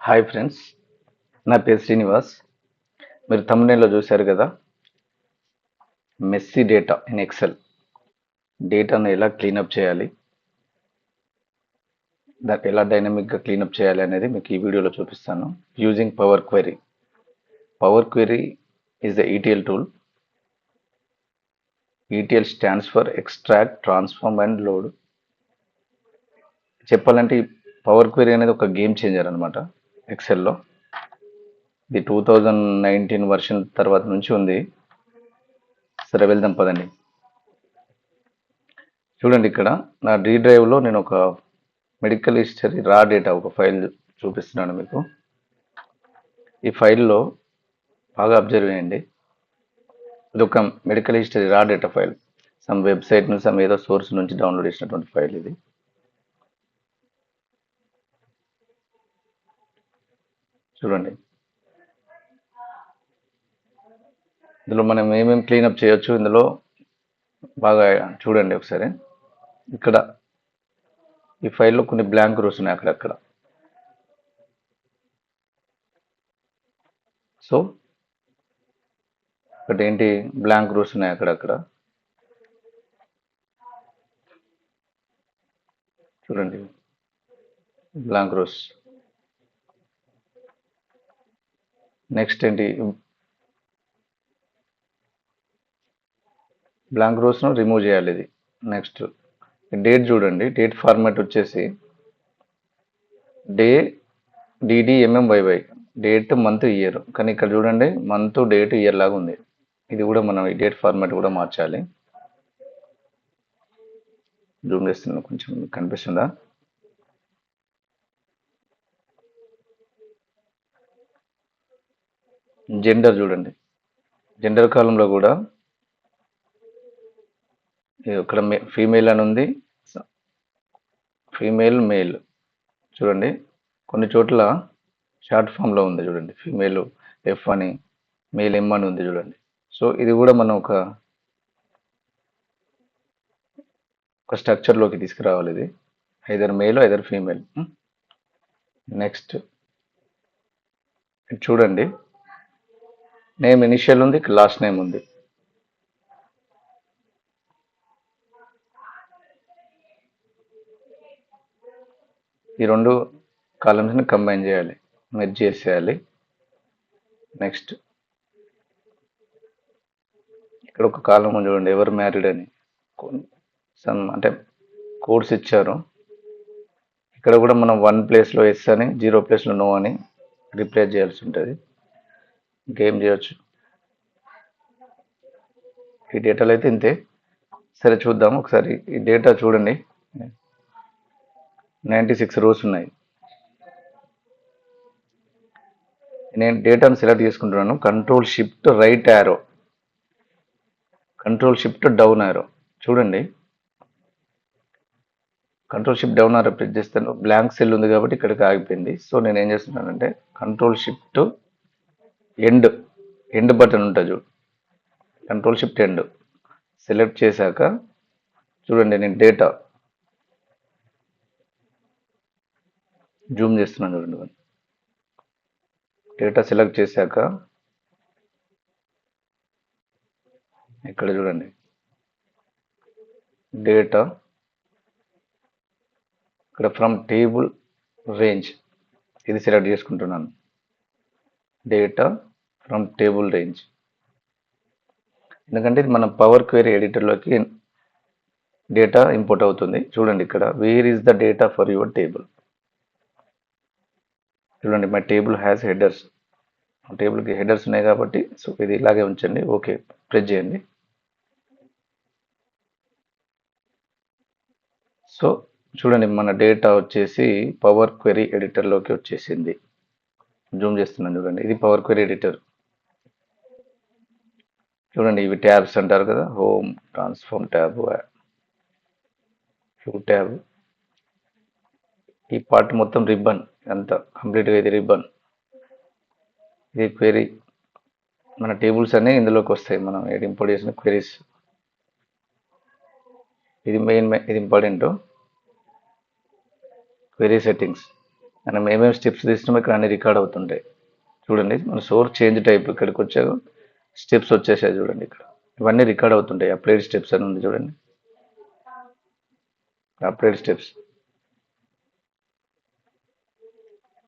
Hi friends, నా పేరు శ్రీనివాస్. మీరు thumbnail లో చూశారు కదా, మెస్సీ డేటా ఇన్ ఎక్సెల్. డేటాను ఎలా క్లీనప్ చేయాలి, దాన్ని ఎలా డైనమిక్గా క్లీనప్ చేయాలి అనేది మీకు ఈ వీడియోలో చూపిస్తాను. Using power query. Power query is the ETL tool. ETL stands for extract, transform and load. చెప్పాలంటే ఈ పవర్ క్వెరీ అనేది ఒక గేమ్ చేంజర్ అనమాట ఎక్సెల్లో. ఇది 2019 వర్షన్ తర్వాత నుంచి ఉంది. సరే వెళ్దాం పదండి. చూడండి, ఇక్కడ నా డి డ్రైవ్లో నేను ఒక మెడికల్ హిస్టరీ రా డేటా ఒక ఫైల్ చూపిస్తున్నాను మీకు. ఈ ఫైల్లో బాగా అబ్జర్వ్ చేయండి. ఇది ఒక మెడికల్ హిస్టరీ రా డేటా ఫైల్. సమ్ వెబ్సైట్ నుంచి, సమ్ ఏదో సోర్స్ నుంచి డౌన్లోడ్ చేసినటువంటి ఫైల్ ఇది. చూడండి, ఇందులో మనం ఏమేమి క్లీనప్ చేయొచ్చు, ఇందులో బాగా చూడండి ఒకసారి. ఇక్కడ ఈ ఫైల్లో కొన్ని బ్లాంక్ రోస్ ఉన్నాయి అక్కడక్కడ. సో ఒకటి ఏంటి, బ్లాంక్ రోస్ ఉన్నాయి అక్కడక్కడ. చూడండి, బ్లాంక్ రోస్. నెక్స్ట్ ఏంటి, బ్లాంక్ రోస్ను రిమూవ్ చేయాలి ఇది. నెక్స్ట్ డేట్ చూడండి, డేట్ ఫార్మాట్ వచ్చేసి day DDMMYY, date month year. కానీ ఇక్కడ చూడండి, మంత్ డేట్ ఇయర్ లాగా ఉంది. ఇది కూడా మనం ఈ డేట్ ఫార్మాట్ కూడా మార్చాలి. జూమ్ చేస్తున్నాను, కొంచెం మీకు కనిపిస్తుందా? జెండర్ చూడండి, జెండర్ కాలంలో కూడా ఇక్కడ ఫీమేల్ అని ఉంది, ఫీమేల్ మేల్. చూడండి, కొన్ని చోట్ల షార్ట్ ఫామ్లో ఉంది. చూడండి, ఫీమేల్ F అని, మేల్ M అని ఉంది చూడండి. సో ఇది కూడా మనం ఒక స్ట్రక్చర్లోకి తీసుకురావాలి. ఇది either male either female. Next చూడండి, నేమ్ ఇనిషియల్ ఉంది, లాస్ట్ నేమ్ ఉంది. ఈ రెండు కాలమ్స్ని కంబైన్ చేయాలి, మెర్జ్ చేసేయాలి. నెక్స్ట్ ఇక్కడ ఒక కాలం చూడండి, ఎవరు మ్యారీడ్ అని. సమ్ అంటే కోడ్స్ ఇచ్చారు. ఇక్కడ కూడా మనం 1 ప్లేస్లో ఎస్ అని, 0 ప్లేస్లో నో అని రీప్లేస్ చేయాల్సి ఉంటుంది. ఇంకేం చేయొచ్చు. ఈ డేటాలో అయితే ఇంతే. సరే చూద్దాం ఒకసారి. ఈ డేటా చూడండి, 96 రోస్ ఉన్నాయి. నేను డేటాను సెలెక్ట్ చేసుకుంటున్నాను. Control shift right arrow, control shift down arrow. చూడండి, control shift down arrow press చేస్తాను. బ్లాంక్ సెల్ ఉంది కాబట్టి ఇక్కడికి ఆగిపోయింది. సో నేను ఏం చేస్తున్నానంటే కంట్రోల్ షిఫ్ట్ ఎండ్ బటన్ ఉంటుంది చూడు, కంట్రోల్ షిఫ్ట్ ఎండ్ సెలెక్ట్ చేశాక చూడండి, నేను డేటా జూమ్ చేస్తున్నాను. చూడండి, డేటా సెలెక్ట్ చేశాక ఇక్కడ చూడండి, డేటా ఇక్కడ ఫ్రమ్ టేబుల్ రేంజ్ ఇది సెలెక్ట్ చేసుకుంటున్నాను. డేటా ఫ్రమ్ టేబుల్ రేంజ్, ఎందుకంటే ఇది మన పవర్ క్వెరీ ఎడిటర్లోకి డేటా ఇంపోర్ట్ అవుతుంది. చూడండి, ఇక్కడ where is the data for your table. చూడండి, మై టేబుల్ హ్యాస్ హెడర్స్. టేబుల్కి హెడర్స్ ఉన్నాయి కాబట్టి సో ఇది ఇలాగే ఉంచండి. ఓకే ప్రెస్ చేయండి. సో చూడండి, మన డేటా వచ్చేసి పవర్ క్వెరీ ఎడిటర్లోకి వచ్చేసింది. జూమ్ చేస్తున్నాను చూడండి, ఇది పవర్ క్వెరీ ఎడిటర్. చూడండి, ఇవి ట్యాబ్స్ అంటారు కదా, home, transform tab, view tab. ఈ పార్ట్ మొత్తం రిబ్బన్, అంతా కంప్లీట్గా ఇది రిబ్బన్. ఇది క్వెరీ, మన టేబుల్స్ అన్నీ ఇందులోకి వస్తాయి, మనం ఇంపోర్ట్ చేసిన క్వెరీస్. ఇది మెయిన్, ఇది ఇంపార్టెంట్. క్వెరీ సెట్టింగ్స్, మనం ఏమేమి స్టెప్స్ తీసినామో ఇక్కడ అన్ని రికార్డ్ అవుతుంటాయి. చూడండి మన సోర్స్ చేంజ్ టైప్ ఇక్కడికి వచ్చాక స్టెప్స్ వచ్చేసాయి చూడండి ఇక్కడ. ఇవన్నీ రికార్డ్ అవుతుంటాయి. అప్లైడ్ స్టెప్స్ అని ఉంది చూడండి. Applied steps.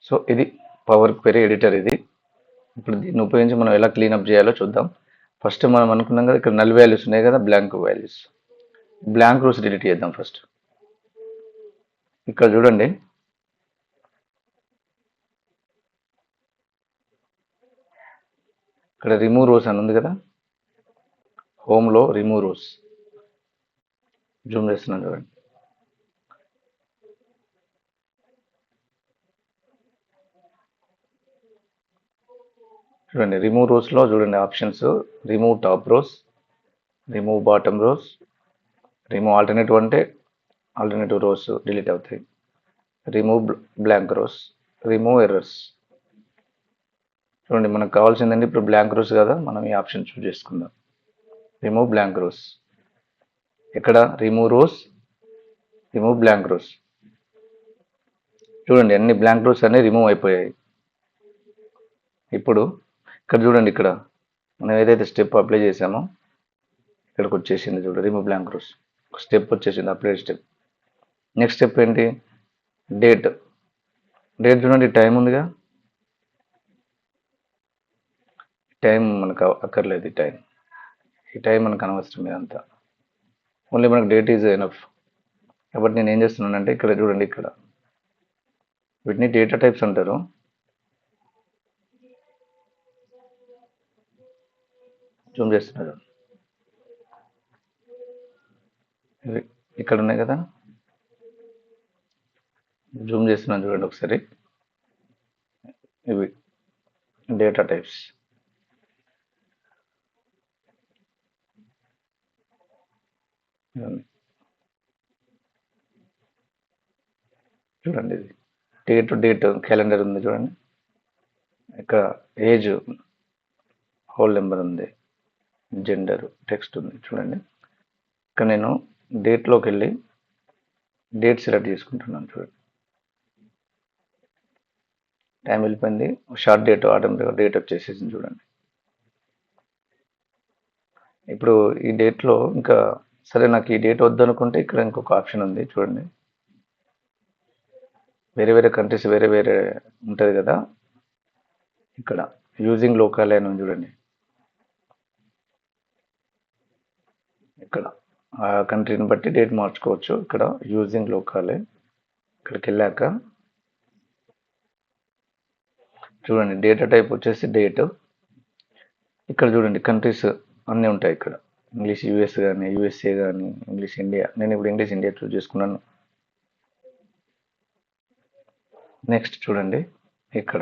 సో ఇది పవర్ క్వెరీ ఎడిటర్ ఇది. ఇప్పుడు దీన్ని ఉపయోగించి మనం ఎలా క్లీనప్ చేయాలో చూద్దాం. ఫస్ట్ మనం అనుకున్నాం కదా ఇక్కడ నల్ వాల్యూస్ ఉన్నాయి కదా, blank values. Blank rows delete చేద్దాం ఫస్ట్. ఇక్కడ చూడండి ఇక్కడ రిమూవ్ రోస్ అని ఉంది కదా, హోమ్లో రిమూవ్ రోస్. జూమ్ చేస్తున్నాను చూడండి. చూడండి రిమూవ్ రోస్లో చూడండి options: remove top rows, remove bottom rows, remove alternative అంటే ఆల్టర్నేటివ్ రోస్ డిలీట్ అవుతాయి, remove blank rows, remove errors. చూడండి మనకు కావాల్సిందండి ఇప్పుడు బ్లాంక్ రోస్ కదా, మనం ఈ ఆప్షన్ చూస్ చేసుకుందాం. Remove blank rows. ఎక్కడ remove rows, remove blank rows. చూడండి అన్ని బ్లాంక్ రోస్ అన్ని రిమూవ్ అయిపోయాయి. ఇప్పుడు ఇక్కడ చూడండి, ఇక్కడ మనం ఏదైతే స్టెప్ అప్లై చేసామో ఇక్కడికి వచ్చేసింది చూడండి, రిమూవ్ బ్లాంక్ రోస్ స్టెప్ వచ్చేసింది, అప్లై స్టెప్. నెక్స్ట్ స్టెప్ ఏంటి, డేట్. డేట్ చూడండి టైం ఉందిగా, టైం మనకు అక్కర్లేదు. ఈ టైం మనకు అనవసరం, ఇదంతా ఓన్లీ మనకు డేట్ ఈజ్ ఎనఫ్. కాబట్టి నేను ఏం చేస్తున్నానంటే ఇక్కడ చూడండి, ఇక్కడ వీటిని డేటా టైప్స్ అంటారు. జూమ్ చేస్తున్నారు, ఇక్కడ ఉన్నాయి కదా, జూమ్ చేస్తున్నాను చూడండి ఒకసారి. ఇవి డేటా టైప్స్. చూడండి ఇది డేట్ క్యాలెండర్ ఉంది చూడండి. ఇక్కడ ఏజ్, హోల్ నెంబర్ ఉంది, జెండర్, టెక్స్ట్ ఉంది చూడండి. ఇక్కడ నేను డేట్లోకి వెళ్ళి డేట్ సెలెక్ట్ చేసుకుంటున్నాను చూడండి. టైం వెళ్ళిపోయింది, షార్ట్ డేట్ ఆటోమేటిక్గా డేట్ వచ్చేసేసింది చూడండి. ఇప్పుడు ఈ డేట్లో ఇంకా సరే నాకు ఈ డేట్ వద్దనుకుంటే ఇక్కడ ఇంకొక ఆప్షన్ ఉంది చూడండి. వేరే వేరే కంట్రీస్ వేరే వేరే ఉంటుంది కదా, ఇక్కడ యూజింగ్ లోకల్ అని ఉంది చూడండి. ఇక్కడ ఆ కంట్రీని బట్టి డేట్ మార్చుకోవచ్చు. ఇక్కడ యూజింగ్ లోకలే, ఇక్కడికి వెళ్ళాక చూడండి డేటా టైప్ వచ్చేసి డేట్. ఇక్కడ చూడండి కంట్రీస్ అన్నీ ఉంటాయి. ఇక్కడ ఇంగ్లీష్ యూఎస్ కానీ, యూఎస్ఏ కానీ, ఇంగ్లీష్ ఇండియా. నేను ఇప్పుడు ఇంగ్లీష్ ఇండియా చూస్ చేసుకున్నాను. నెక్స్ట్ చూడండి ఇక్కడ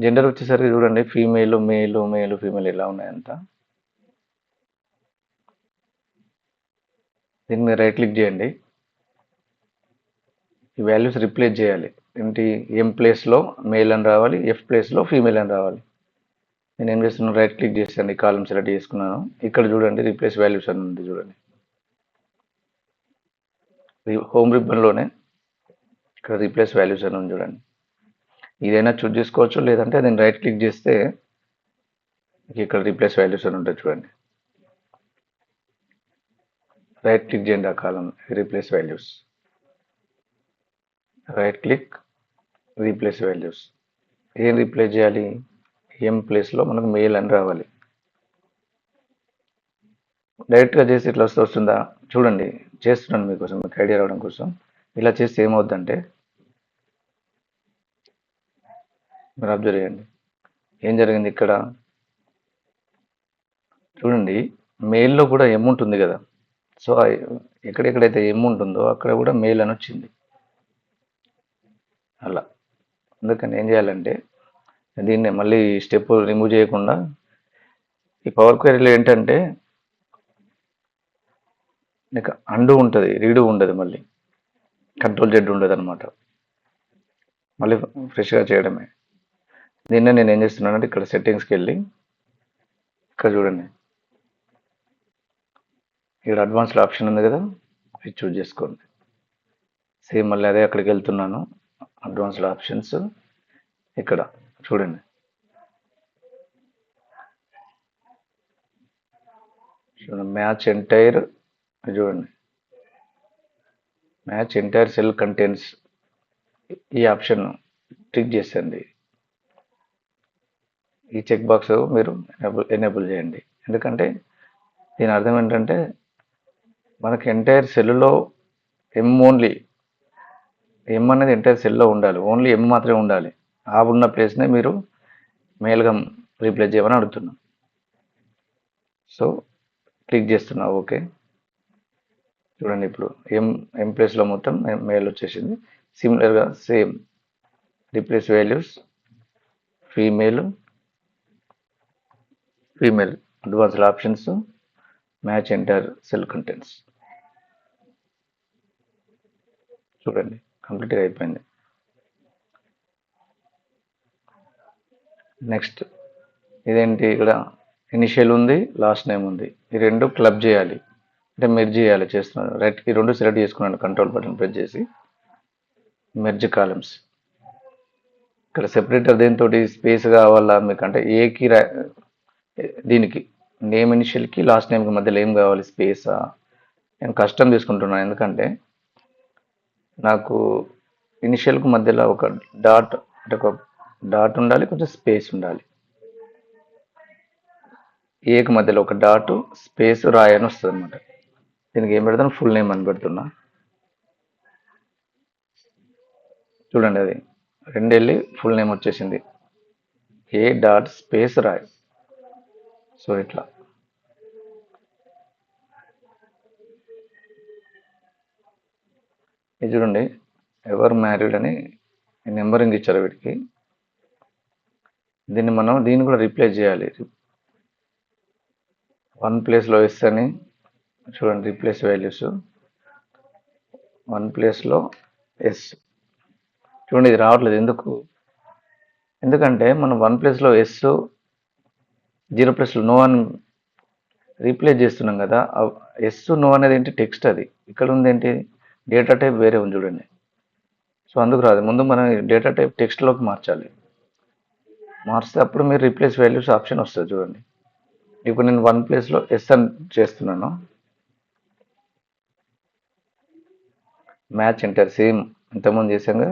జెండర్ వచ్చేసరికి చూడండి ఫీమేల్, మేల్, ఫీమేల్ ఇలా ఉన్నాయంతా. దీని మీద రైట్ క్లిక్ చేయండి. ఈ వాల్యూస్ రిప్లేస్ చేయాలి. ఏంటి, ఎం ప్లేస్లో మేల్ అని రావాలి, ఎఫ్ ప్లేస్లో ఫీమేల్ అని రావాలి. నేను ఏం చేస్తున్నాను, రైట్ క్లిక్ చేశాను, ఈ కాలం సెలెక్ట్ చేసుకున్నాను. ఇక్కడ చూడండి రీప్లేస్ వాల్యూస్ అని ఉంది చూడండి. హోమ్ రిబ్బన్లోనే ఇక్కడ రీప్లేస్ వాల్యూస్ అని ఉంది చూడండి. ఇదైనా చూస్ చేసుకోవచ్చు, లేదంటే నేను రైట్ క్లిక్ చేస్తే ఇక్కడ రీప్లేస్ వాల్యూస్ అని ఉంటుంది చూడండి. రైట్ క్లిక్ చేయండి ఆ column, replace values. Right click, replace values. ఏం రీప్లేస్ చేయాలి, ఎం ప్లేస్లో మనకు మెయిల్ అని రావాలి. డైరెక్ట్గా చేసి ఇట్లా వస్తుందా చూడండి, చేస్తున్నాను మీకోసం, మీకు ఐడియా రావడం కోసం. ఇలా చేస్తే ఏమవుద్దంటే మీరు అబ్జర్వ్ చేయండి ఏం జరిగింది. ఇక్కడ చూడండి మెయిల్లో కూడా ఎం ఉంటుంది కదా, సో ఎక్కడెక్కడైతే ఎం ఉంటుందో అక్కడ కూడా మెయిల్ అని వచ్చింది అలా. అందుకని ఏం చేయాలంటే దీన్ని మళ్ళీ స్టెప్ రిమూవ్ చేయకుండా, ఈ పవర్ క్వెరీలో ఏంటంటే నీకు అండు ఉంటుంది, రీడు ఉండదు, మళ్ళీ కంట్రోల్ జెడ్ ఉండదు అనమాట. మళ్ళీ ఫ్రెష్గా చేయడమే. దీన్నే నేను ఏం చేస్తున్నానంటే ఇక్కడ సెట్టింగ్స్కి వెళ్ళి ఇక్కడ చూడండి, ఇక్కడ అడ్వాన్స్డ్ ఆప్షన్ ఉంది కదా, ఇది చూస్ చేసుకోండి. సేమ్ మళ్ళీ అదే అక్కడికి వెళ్తున్నాను, అడ్వాన్స్డ్ ఆప్షన్స్ ఇక్కడ చూడండి. మ్యాచ్ ఎంటైర్ చూడండి, మ్యాచ్ ఎంటైర్ సెల్ కంటెంట్స్ ఈ ఆప్షన్ టిక్ చేసండి. ఈ చెక్ బాక్స్ మీరు ఎనేబుల్ చేయండి. ఎందుకంటే దీని అర్థం ఏంటంటే మనకి ఎంటైర్ సెల్లో ఓన్లీ ఎం అనేది ఎంటైర్ సెల్లో ఉండాలి, ఓన్లీ ఎం మాత్రమే ఉండాలి. ఆ ఉన్న ప్లేస్నే మీరు మేల్గా రీప్లేస్ చేయమని అడుగుతున్నాం. సో క్లిక్ చేస్తున్నా ఓకే. చూడండి ఇప్పుడు ఎం ప్లేస్లో మొత్తం మేల్ వచ్చేసింది. సిమిలర్గా same replace values female advanced options match entire cell contents. చూడండి కంప్లీట్గా అయిపోయింది. నెక్స్ట్ ఇదేంటి, ఇక్కడ ఇనిషియల్ ఉంది, లాస్ట్ నేమ్ ఉంది. ఈ రెండు క్లబ్ చేయాలి, అంటే మెర్జ్ చేయాలి. చేస్తున్నాను రైట్, ఈ రెండు సెలెక్ట్ చేసుకున్నాను, కంట్రోల్ బటన్ ప్రెస్ చేసి మెర్జ్ కాలమ్స్. ఇక్కడ సెపరేటర్ దేనితో స్పేస్ కావాలా మీకు, అంటే ఏకి దీనికి నేమ్ ఇనిషియల్కి లాస్ట్ నేమ్కి మధ్యలో ఏం కావాలి, స్పేసా? నేను కస్టమ్ తీసుకుంటున్నాను, ఎందుకంటే నాకు ఇనిషియల్కి మధ్యలో ఒక డాట్, అంటే ఒక డాట్ ఉండాలి, కొంచెం స్పేస్ ఉండాలి. ఏకి మధ్యలో ఒక డాట్ స్పేస్ రాయ్ అని వస్తుంది అనమాట. దీనికి ఏం పెడతాను, ఫుల్ నేమ్ అని పెడుతున్నా. చూడండి అది రెండు వెళ్ళి ఫుల్ నేమ్ వచ్చేసింది, A dot space Roy. So ఇట్లా ఇది చూడండి, ఎవర్ మ్యారీడ్ అని నెంబరింగ్ ఇచ్చారు వీటికి. దీన్ని కూడా రీప్లేస్ చేయాలి. వన్ ప్లేస్లో ఎస్ అని చూడండి, రీప్లేస్ వాల్యూస్ వన్ ప్లేస్లో ఎస్. చూడండి ఇది రావట్లేదు, ఎందుకంటే మనం వన్ ప్లేస్లో ఎస్, 0 ప్లేస్లో నో అని రీప్లేస్ చేస్తున్నాం కదా. ఎస్ నో అనేది ఏంటి, టెక్స్ట్. అది ఇక్కడ ఉంది ఏంటి, డేటా టైప్ వేరే ఉంది చూడండి. సో అందుకు రాదు, ముందు మనం డేటా టైప్ టెక్స్ట్లోకి మార్చితే అప్పుడు మీరు రీప్లేస్ వాల్యూస్ ఆప్షన్ వస్తుంది చూడండి. ఇప్పుడు నేను వన్ ప్లేస్లో ఎస్ అని చేస్తున్నాను. మ్యాచ్ ఎంటర్ సేమ్ ఇంతకుముందు చేసాంగా,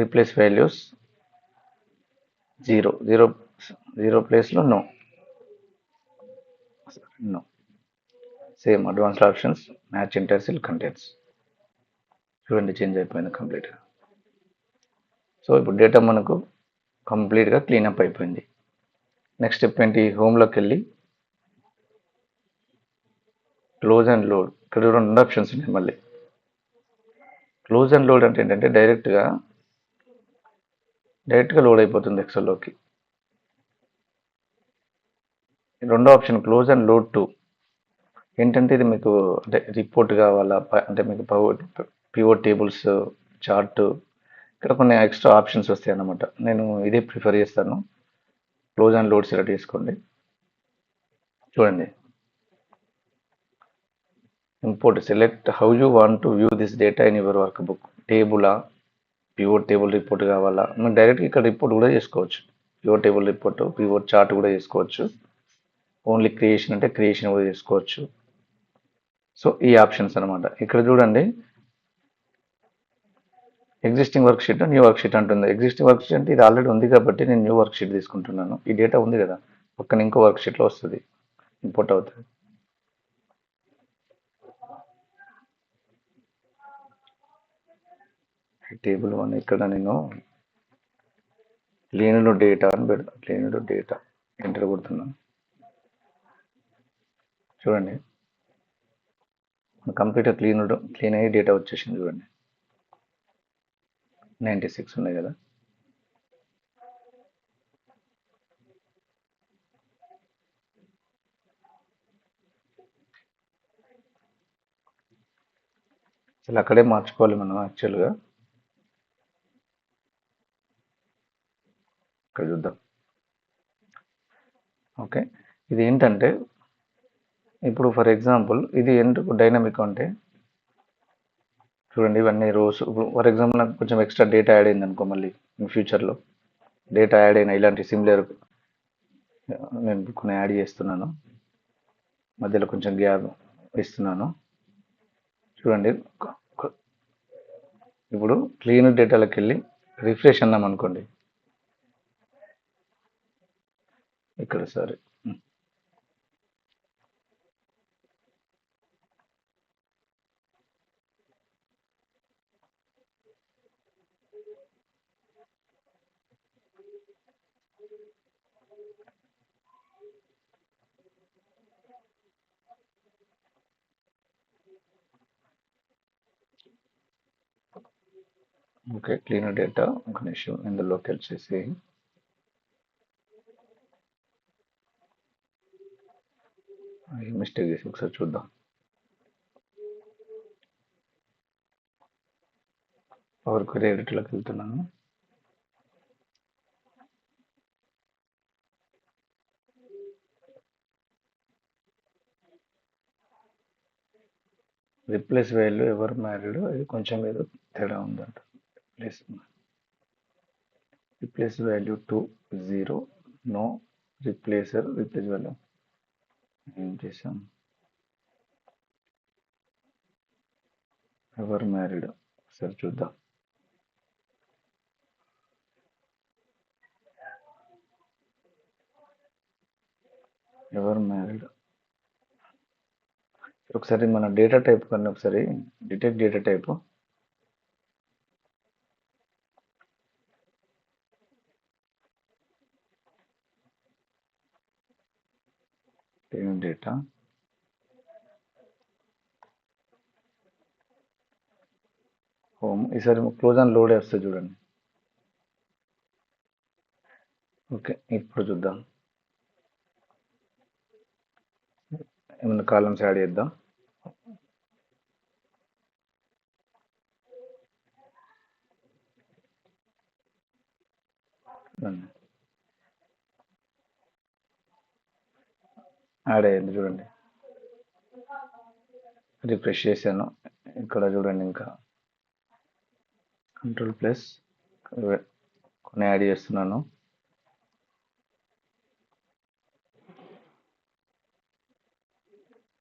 రీప్లేస్ వాల్యూస్ 0 ప్లేస్లో no same advanced options match enter cell contents. చూడండి చేంజ్ అయిపోయింది కంప్లీట్గా. సో ఇప్పుడు డేటా మనకు కంప్లీట్గా క్లీనప్ అయిపోయింది. నెక్స్ట్ స్టెప్ ఏంటి, హోమ్లోకి వెళ్ళి క్లోజ్ అండ్ లోడ్. ఇక్కడ రెండు ఆప్షన్స్ ఉన్నాయి మళ్ళీ. క్లోజ్ అండ్ లోడ్ అంటే ఏంటంటే డైరెక్ట్గా లోడ్ అయిపోతుంది ఎక్సెల్లోకి. రెండో option close and load to ఏంటంటే ఇది మీకు అంటే రిపోర్ట్ కావాలా, అంటే మీకు పివోట్ టేబుల్స్, చార్ట్, ఇక్కడ కొన్ని ఎక్స్ట్రా ఆప్షన్స్ వస్తాయి అన్నమాట. నేను ఇదే ప్రిఫర్ చేస్తాను. క్లోజ్ అండ్ లోడ్ సెలెక్ట్ చేసుకోండి. చూడండి import, select how you want to view this data in your workbook. టేబులా, పివోట్ టేబుల్ రిపోర్ట్ కావాలా, మనం డైరెక్ట్ ఇక్కడ రిపోర్ట్ కూడా చేసుకోవచ్చు. Pivot table report, pivot chart కూడా చేసుకోవచ్చు. ఓన్లీ క్రియేషన్ అంటే క్రియేషన్ కూడా చేసుకోవచ్చు. సో ఈ ఆప్షన్స్ అనమాట. ఇక్కడ చూడండి existing work sheet, new work sheet అంటుంది. ఎగ్జిస్టింగ్ వర్క్ షీట్ అంటే ఇది ఆల్రెడీ ఉంది కాబట్టి నేను న్యూ వర్క్ షీట్ తీసుకుంటున్నాను. ఈ డేటా ఉంది కదా, పక్కన ఇంకో వర్క్ షీట్లో వస్తుంది, ఇంపోర్ట్ అవుతుంది. టేబుల్ 1 ఇక్కడ నేను లేనిలో డేటా అని పెడతాను. లేనిలో డేటా ఎంటర్ కొడుతున్నాను. చూడండి కంప్లీట్గా క్లీన్ అయ్యి డేటా వచ్చేసింది. చూడండి 96 ఉన్నాయి కదా. అసలు అక్కడే మార్చుకోవాలి మనం యాక్చువల్గా. ఇక్కడ చూద్దాం. ఓకే, ఇది ఏంటంటే ఇప్పుడు ఫర్ ఎగ్జాంపుల్ ఇది ఎందుకు డైనమిక్ అంటే చూడండి ఇవన్నీ రోస్. ఇప్పుడు ఫర్ ఎగ్జాంపుల్ నాకు కొంచెం ఎక్స్ట్రా డేటా యాడ్ అయింది అనుకో, మళ్ళీ ఇన్ ఫ్యూచర్లో డేటా యాడ్ అయిన ఇలాంటి సిమిలర్ నేను కొన్ని యాడ్ చేస్తున్నాను, మధ్యలో కొంచెం గ్యాప్ ఇస్తున్నాను. చూడండి ఇప్పుడు క్లీన్ డేటాలోకి వెళ్ళి రిఫ్రెష్ అన్నాం అనుకోండి, ఇక్కడ సరే ఓకే. క్లీన్ డేటా ఒక నిమిషం ఇందులోకి వచ్చేసి మిస్టేక్ చేసి ఒకసారి చూద్దాం. పవర్ క్వెరీ ఎడిటర్లోకి వెళ్తున్నాను. రిప్లేస్ వాల్యూ ఎవరు మ్యారీడ్, అది కొంచెం ఏదో తేడా ఉందంట. Replace value to 0, no replacer, replace value ఏం చేసాం, ఎవరు మ్యారీడ్ ఒకసారి చూద్దాం. ఎవరు మ్యారీడ్ ఒకసారి మన డేటా టైప్ కన్నా ఒకసారి detect data type. Data home, ఈసారి క్లోజ్ అండ్ లోడ్ వస్తుంది చూడండి. ఓకే, ఇప్పుడు చూద్దాం. ఏమైనా కాలమ్స్ యాడ్ చేద్దాం. యాడ్ అయ్యింది చూడండి. రిఫ్రెష్ చేశాను, ఇక్కడ చూడండి. ఇంకా కంట్రోల్ ప్లస్ కొన్ని యాడ్ చేస్తున్నాను.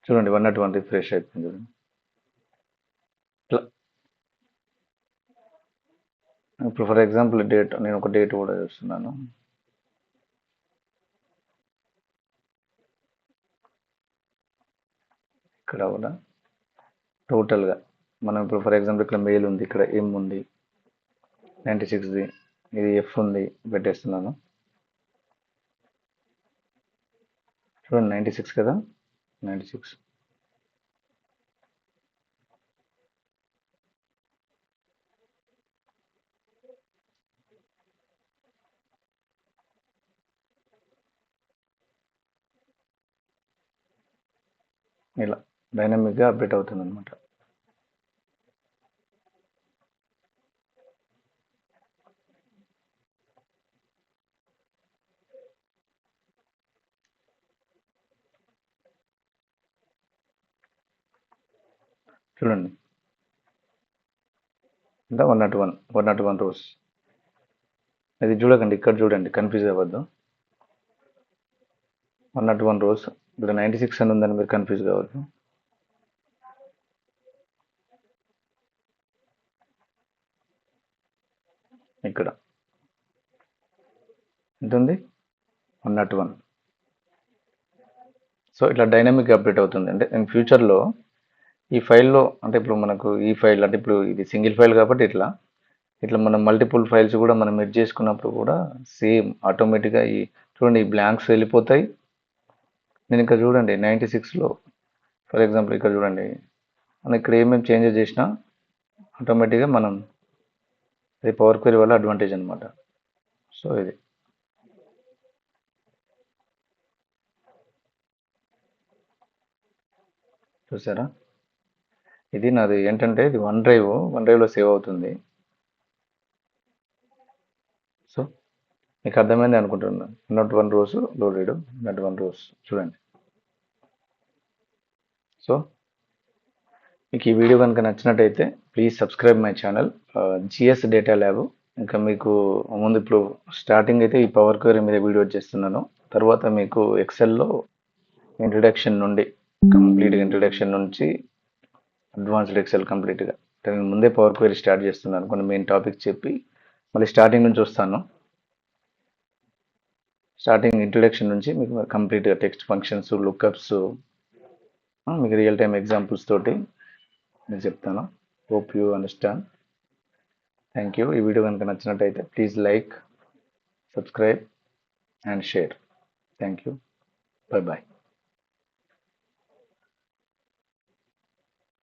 చూడండి 101 రిఫ్రెష్ అయిపోయింది చూడండి. ఇప్పుడు ఫర్ ఎగ్జాంపుల్ డేట్, నేను ఒక డేట్ కూడా చూస్తున్నాను. ఇక్కడ కూడా టోటల్గా మనం ఇప్పుడు ఫర్ ఎగ్జాంపుల్ ఇక్కడ మెయిల్ ఉంది, ఇక్కడ ఎం ఉంది, 96ది, ఇది ఎఫ్ ఉంది, పెట్టేస్తున్నాను. చూడండి 96 కదా, 96. ఇలా డైనమిక్గా అప్డేట్ అవుతుంది అనమాట. చూడండి ఇంకా 101 రోస్. అది చూడకండి, ఇక్కడ చూడండి, కన్ఫ్యూజ్ అవ్వద్దు. 101 రోస్, ఇక్కడ 96 అని ఉందని మీరు కన్ఫ్యూజ్ కావద్దు. ఇక్కడ ఎంత ఉంది, 101. సో ఇట్లా డైనమిక్ అప్డేట్ అవుతుంది. అంటే ఇన్ ఫ్యూచర్లో ఈ ఫైల్లో, అంటే ఇప్పుడు మనకు ఈ ఫైల్, అంటే ఇప్పుడు ఇది సింగిల్ ఫైల్ కాబట్టి ఇట్లా ఇట్లా మనం మల్టిపుల్ ఫైల్స్ కూడా మనం ఎడ్ చేసుకున్నప్పుడు కూడా సేమ్ ఆటోమేటిక్గా ఈ చూడండి ఈ బ్లాంక్స్ వెళ్ళిపోతాయి. నేను ఇక్కడ చూడండి 96లో ఫర్ ఎగ్జాంపుల్ ఇక్కడ చూడండి, మనం ఇక్కడ ఏమేమి చేంజెస్ చేసినా ఆటోమేటిక్గా మనం, అది పవర్ క్వెరీ వల్ల అడ్వాంటేజ్ అనమాట. సో ఇది చూసారా, ఇది నాది ఏంటంటే ఇది వన్ డ్రైవ్లో సేవ్ అవుతుంది. సో మీకు అర్థమైంది అనుకుంటున్నాను. 101 రోస్ లోడెడ్, 101 రోస్ చూడండి. సో మీకు ఈ వీడియో కనుక నచ్చినట్టయితే please subscribe my channel GS data lab. ఇంకా మీకు ముందు ఇప్పుడు స్టార్టింగ్ అయితే ఈ పవర్ క్వెరీ మీద వీడియో చేస్తున్నాను. తర్వాత మీకు ఎక్సెల్లో ఇంట్రడక్షన్ నుండి కంప్లీట్గా ఇంట్రడక్షన్ నుంచి అడ్వాన్స్డ్ ఎక్సెల్ కంప్లీట్గా నేను ముందే పవర్ క్వెరీ స్టార్ట్ చేస్తున్నాను. కొన్ని మెయిన్ టాపిక్స్ చెప్పి మళ్ళీ స్టార్టింగ్ నుంచి వస్తాను. స్టార్టింగ్ ఇంట్రడక్షన్ నుంచి మీకు కంప్లీట్గా టెక్స్ట్ ఫంక్షన్స్, లుక్అప్స్, మీకు రియల్ టైమ్ ఎగ్జాంపుల్స్ తోటి నేను చెప్తాను. Hope you understand. Thank you. ఈ వీడియో కనుక నచ్చినట్టయితే please like, subscribe and share. Thank you. Bye bye.